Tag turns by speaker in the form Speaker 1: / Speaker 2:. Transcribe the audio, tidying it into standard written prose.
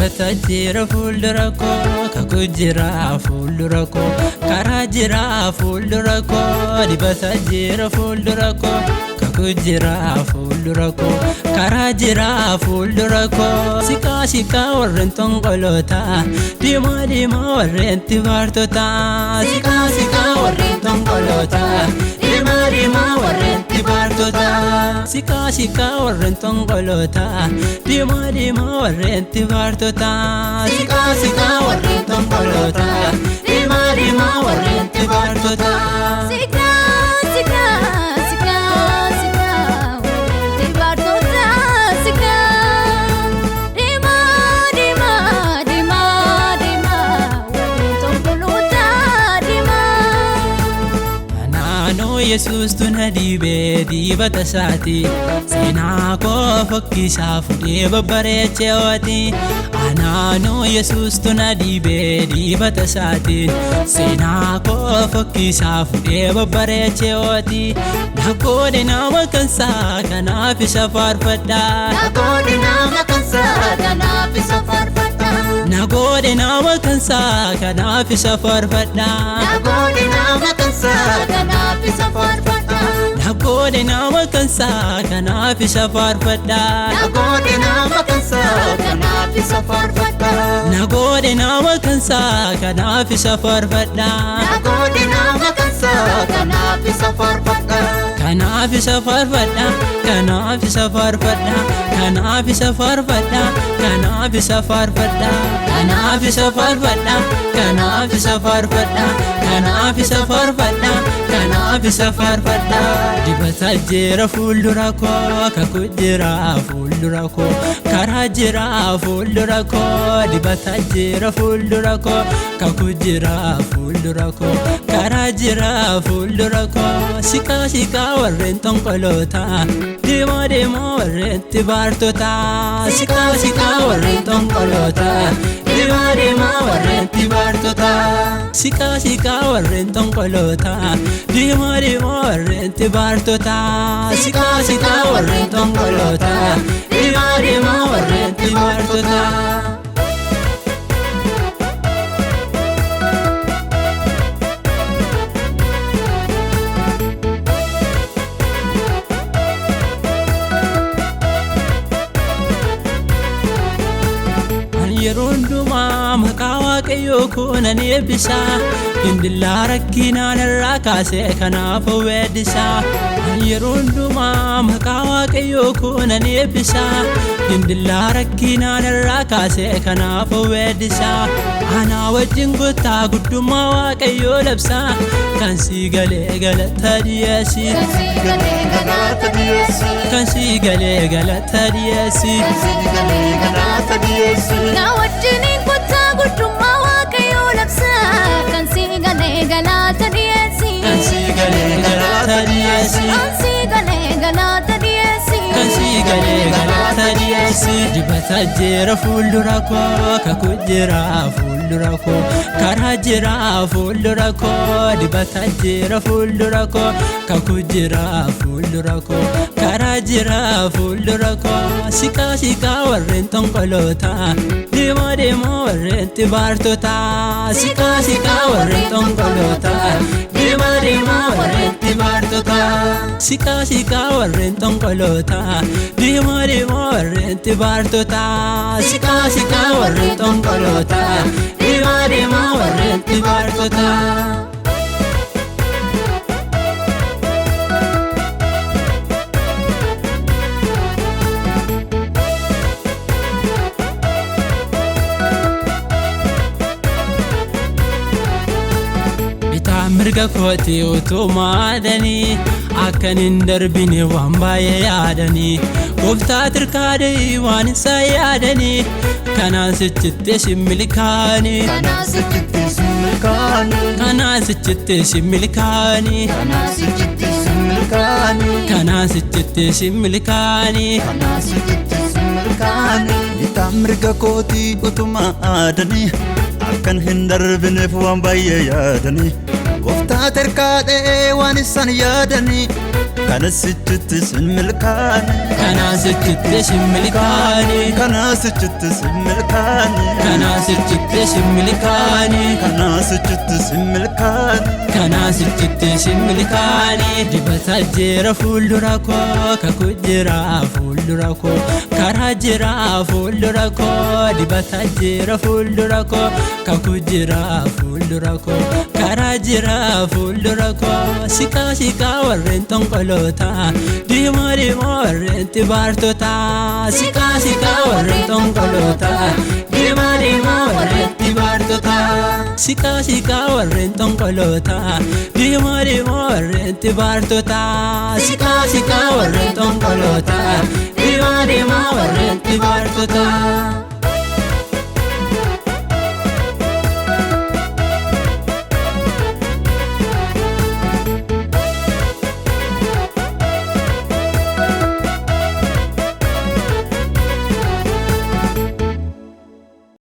Speaker 1: dibata jira fuuldura koo kakuu jira fuuldura koo karaa jira fuuldura koo dibata jira fuuldura koo kakuu jira fuuldura koo karaa jira fuuldura koo siqaa warreen tonqoloota diimaa diimaa warreen tibaartota siqaa warreen tonqoloota diimaa diimaa warreen tibaartota siqaa warreen tonqoloota diimaa diimaa warreen tibaartota siqaa warreen tonqoloota diimaa diimaa warreen tibaartota Yesus tuna dibe dibata saati seenaa koo fakkiisaa fudhee babbareechee hooti anaanoo Yesus tuna dibe dibata saati seenaa koo fakkiisaa fudhee babbareechee hooti nagoode nama kansaa kanaaf isa faarfadhaa nagoode nama kansaa kanaaf isa faarfadhaa nagoode nama kansaa kanaaf isa faarfadhaa nagoode nama kansaa kanaaf isa Nagoode nama kansaa kanaaf isa faarfadhaa nagoode nama kansaa kanaaf isa faarfadhaa nagoode nama kansaa kanaaf isa faarfadhaa nagoode nama kansaa kanaaf isa faarfadhaa kanaaf isa faarfadhaa kanaaf isa faarfadhaa kanaaf isa faarfadhaa kanaaf isa faarfadhaa kanaaf isa faarfadhaa kanaaf isa faarfadhaa kanaaf isa faarfadhaa kanaaf isa faarfadhaa dibata jira fuuldura koo kakuu jira fuuldura koo karaa jira fuuldura koo dibata jira fuuldura koo kakuu jira fuuldura koo karaa jira fuuldura koo siqaa warreen tonqoloota diimaa diimaa warreen tibaartota siqaa warreen tonqoloota diimaa diimaa warreen tibaartota siqaa warreen tonqoloota diimaa diimaa warreen tibaartota siqaa warreen tonqoloota diimaa diimaa warreen tibaartota yerundumaa maqaa waaqayyoo koonan eebbisaa hindillaa rakkinaan irraa kaasee kanaaf weeddisaa yerundumaa maqaa waaqayyoo koonan eebbisaa hindillaa rakkinaan irraa kaasee kanaaf weeddisaa anaa wajjin gottaa guddummaa waaqayyoo labsaa kan sii galee galata dhiyeessi kan sii galee galata dhiyeessi wajjiniin kottaa guddummaa waaqayyoo labsaa kan sii galee galata dhiyeessi kan sii galee galata dhiyeessi kan sii galee galata dhiyeessi kan sii galee galata dhiyeessi dibata jira fuuldura koo kakuu jira fuuldura koo karaa jira fuuldura koo dibata jira fuuldura koo kakuu jira fuuldura koo karaa jira fuuldura koo siqaa warreen tonqoloota diimaa diimaa warreen tibaartota siqaa warreen tonqoloota diimaa diimaa warreen tibaartota siqaa warreen tonqoloota diimaa diimaa warreen tibaartota siqaa warreen tonqoloota diimaa diimaa warreen tibaartota mirga kooti utuma adanii akkan hin darbine waan baay'ee yaadanii gooftaa tirkaadhii waan isaa yaadanii kanaan sichittee similkaanii kanaan sichittee similkaanii kanaan sichittee similkaanii kanaan sichittee similkaanii kanaan sichittee similkaanii kanaan sichittee similkaanii
Speaker 2: bitaa mirga kooti utuma adanii akkan hin darbineef waan baay'ee yaadanii gooftaa tirkaadhii waan isaan yaadanii kana sichitti sin milkaane
Speaker 3: kana sichitti sin milkaane
Speaker 2: kana sichitti sin milkaane
Speaker 3: kana sichitti sin milkaane
Speaker 2: kana sichitti sin milkaane
Speaker 3: kana sichitti sin milkaane dibata jira fuuldura koo kakuu jira fuuldura koo karaa jira fuuldura koo dibata jira fuuldura koo kakuu jira fuuldura koo karaa jira fuuldura koo siqaa warreen tonqoloota diimaa diimaa warreen tibaartota siqaa warreen tonqoloota diimaa diimaa warreen tibaartota siqaa warreen tonqoloota diimaa diimaa warreen tibaartota siqaa warreen tonqoloota diimaa diimaa warreen tibaartota.